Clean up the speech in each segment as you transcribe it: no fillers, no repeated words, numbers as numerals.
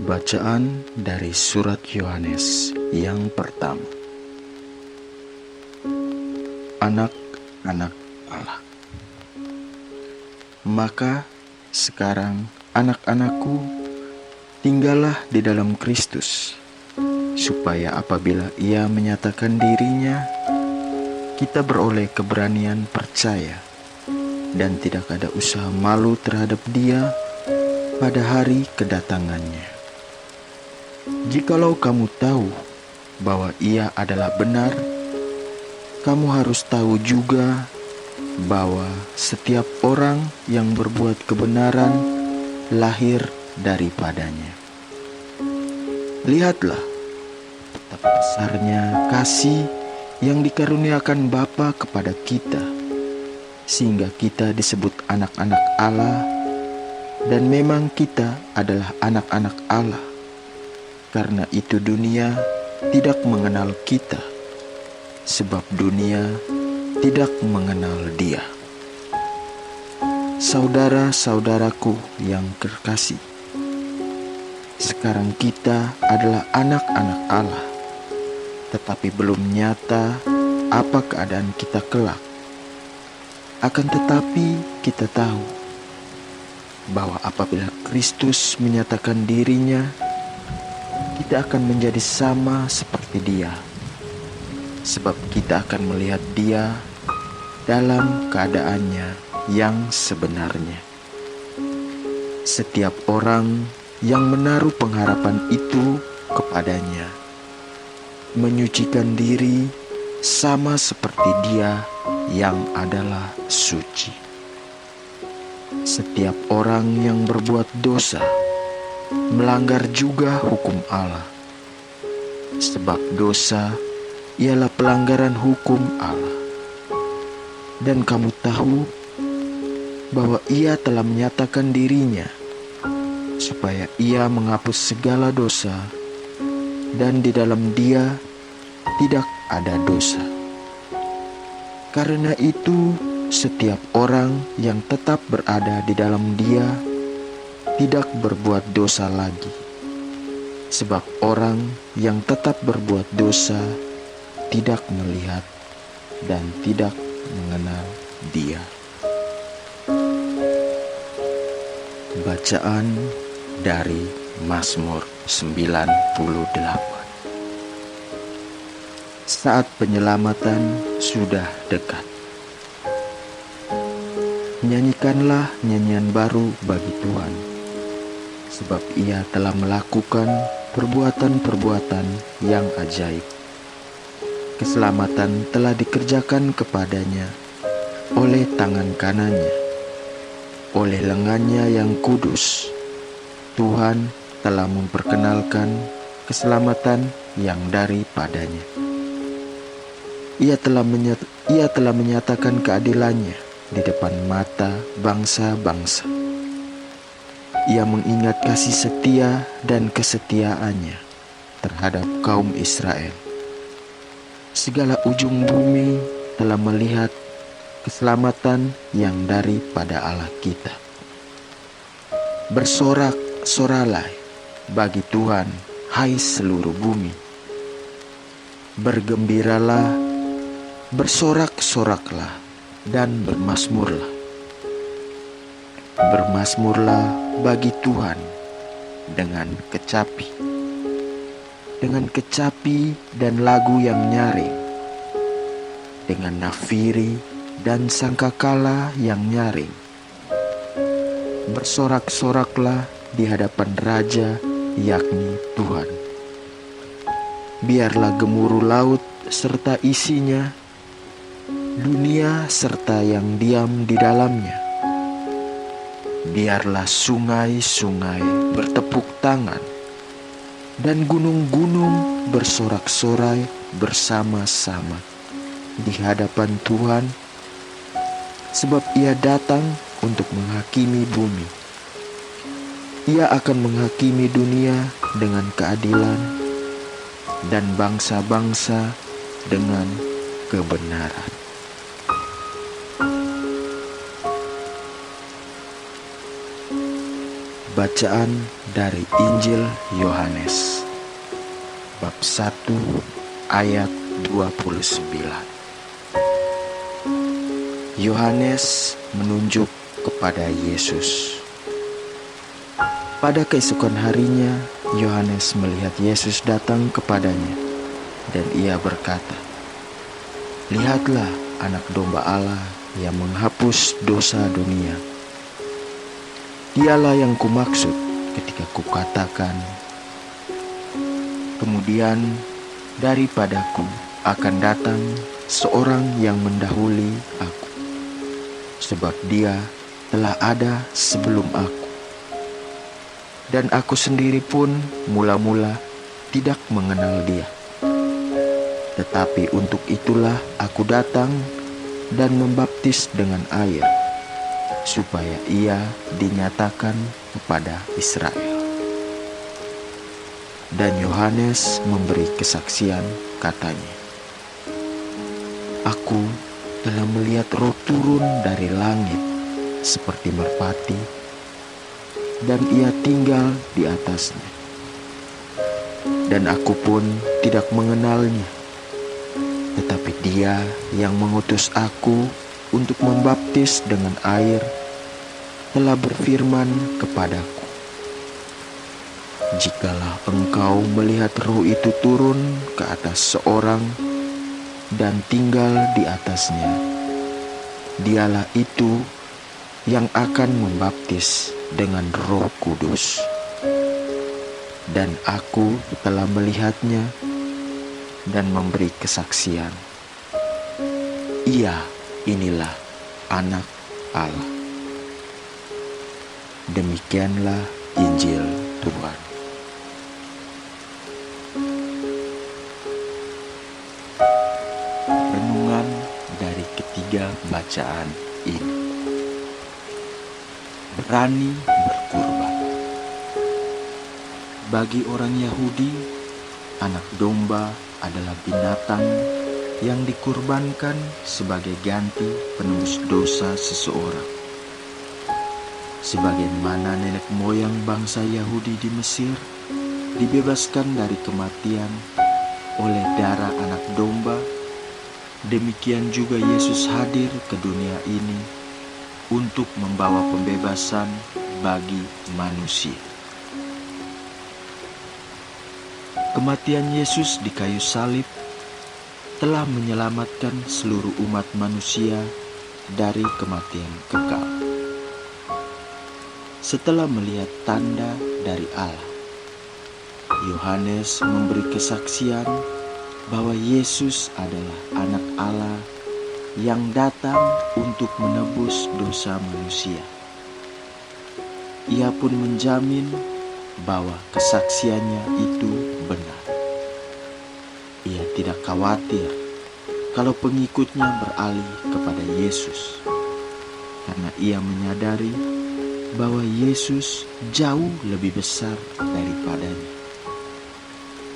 Bacaan dari surat Yohanes yang pertama. Anak-anak Allah. Maka sekarang anak-anakku, tinggallah di dalam Kristus, supaya apabila Ia menyatakan dirinya, kita beroleh keberanian percaya dan tidak ada usaha malu terhadap Dia pada hari kedatangannya. Jikalau kamu tahu bahwa Ia adalah benar, kamu harus tahu juga bahwa setiap orang yang berbuat kebenaran lahir daripadanya. Lihatlah betapa besarnya kasih yang dikaruniakan Bapa kepada kita, sehingga kita disebut anak-anak Allah, dan memang kita adalah anak-anak Allah. Karena itu dunia tidak mengenal kita, sebab dunia tidak mengenal Dia. Saudara-saudaraku yang terkasih, sekarang kita adalah anak-anak Allah, tetapi belum nyata apa keadaan kita kelak. Akan tetapi kita tahu bahwa apabila Kristus menyatakan dirinya, kita akan menjadi sama seperti Dia, sebab kita akan melihat Dia dalam keadaannya yang sebenarnya. Setiap orang yang menaruh pengharapan itu kepadanya menyucikan diri sama seperti Dia yang adalah suci. Setiap orang yang berbuat dosa melanggar juga hukum Allah, sebab dosa ialah pelanggaran hukum Allah. Dan kamu tahu bahwa Ia telah menyatakan dirinya supaya Ia menghapus segala dosa, dan di dalam Dia tidak ada dosa. Karena itu setiap orang yang tetap berada di dalam Dia tidak berbuat dosa lagi, sebab orang yang tetap berbuat dosa tidak melihat dan tidak mengenal Dia. Bacaan dari Mazmur 98. Saat penyelamatan sudah dekat, nyanyikanlah nyanyian baru bagi Tuhan, sebab Ia telah melakukan perbuatan-perbuatan yang ajaib. Keselamatan telah dikerjakan kepadanya oleh tangan kanannya, oleh lengannya yang kudus. Tuhan telah memperkenalkan keselamatan yang daripadanya. Ia telah menyatakan keadilannya di depan mata bangsa-bangsa. Ia mengingat kasih setia dan kesetiaannya terhadap kaum Israel. Segala ujung bumi telah melihat keselamatan yang daripada Allah kita. Bersorak-soralah bagi Tuhan, hai seluruh bumi. Bergembiralah, bersorak-soraklah, dan bermazmurlah. Bermazmurlah bagi Tuhan dengan kecapi dan lagu yang nyaring, dengan nafiri dan sangkakala yang nyaring. Bersorak-soraklah di hadapan Raja, yakni Tuhan. Biarlah gemuruh laut serta isinya, dunia serta yang diam di dalamnya. Biarlah sungai-sungai bertepuk tangan, dan gunung-gunung bersorak-sorai bersama-sama di hadapan Tuhan, sebab Ia datang untuk menghakimi bumi. Ia akan menghakimi dunia dengan keadilan, dan bangsa-bangsa dengan kebenaran. Bacaan dari Injil Yohanes bab 1 ayat 29. Yohanes menunjuk kepada Yesus. Pada keesokan harinya, Yohanes melihat Yesus datang kepadanya, dan ia berkata, "Lihatlah anak domba Allah yang menghapus dosa dunia. Dialah yang kumaksud ketika kukatakan, kemudian daripadaku akan datang seorang yang mendahului aku, sebab dia telah ada sebelum aku. Dan aku sendiri pun mula-mula tidak mengenal dia. Tetapi untuk itulah aku datang dan membaptis dengan air, supaya ia dinyatakan kepada Israel." Dan Yohanes memberi kesaksian, katanya, "Aku telah melihat Roh turun dari langit seperti merpati, dan ia tinggal di atasnya. Dan aku pun tidak mengenalnya, tetapi dia yang mengutus aku untuk membaptis dengan air telah berfirman kepadaku, jikalau engkau melihat Roh itu turun ke atas seorang dan tinggal di atasnya, dialah itu yang akan membaptis dengan Roh Kudus. Dan aku telah melihatnya dan memberi kesaksian. Ia inilah Anak Allah." Demikianlah Injil Tuhan. Renungan dari ketiga bacaan ini. Berani berkurban. Bagi orang Yahudi, anak domba adalah binatang yang dikurbankan sebagai ganti penebus dosa seseorang. Sebagaimana nenek moyang bangsa Yahudi di Mesir dibebaskan dari kematian oleh darah anak domba, demikian juga Yesus hadir ke dunia ini untuk membawa pembebasan bagi manusia. Kematian Yesus di kayu salib telah menyelamatkan seluruh umat manusia dari kematian kekal. Setelah melihat tanda dari Allah, Yohanes memberi kesaksian bahwa Yesus adalah Anak Allah yang datang untuk menebus dosa manusia. Ia pun menjamin bahwa kesaksiannya itu benar. Ia tidak khawatir kalau pengikutnya beralih kepada Yesus, karena ia menyadari bahwa Yesus jauh lebih besar daripadanya.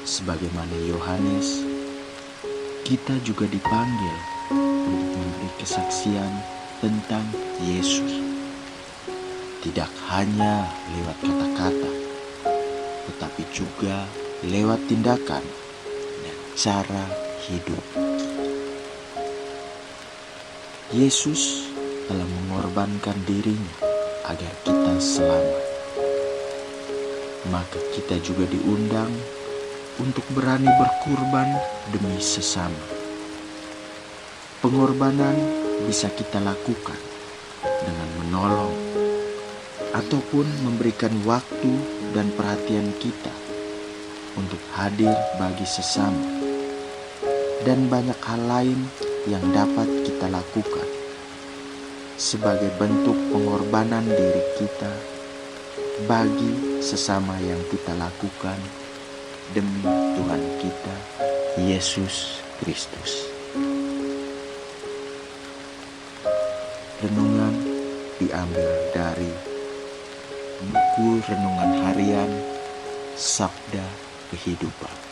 Sebagaimana Yohanes, kita juga dipanggil untuk memberi kesaksian tentang Yesus, tidak hanya lewat kata-kata, tetapi juga lewat tindakan dan cara hidup. Yesus telah mengorbankan dirinya agar kita selamat. Maka kita juga diundang untuk berani berkurban demi sesama. Pengorbanan bisa kita lakukan dengan menolong ataupun memberikan waktu dan perhatian kita untuk hadir bagi sesama, dan banyak hal lain yang dapat kita lakukan sebagai bentuk pengorbanan diri kita bagi sesama yang kita lakukan demi Tuhan kita, Yesus Kristus. Renungan diambil dari buku renungan harian Sabda Kehidupan.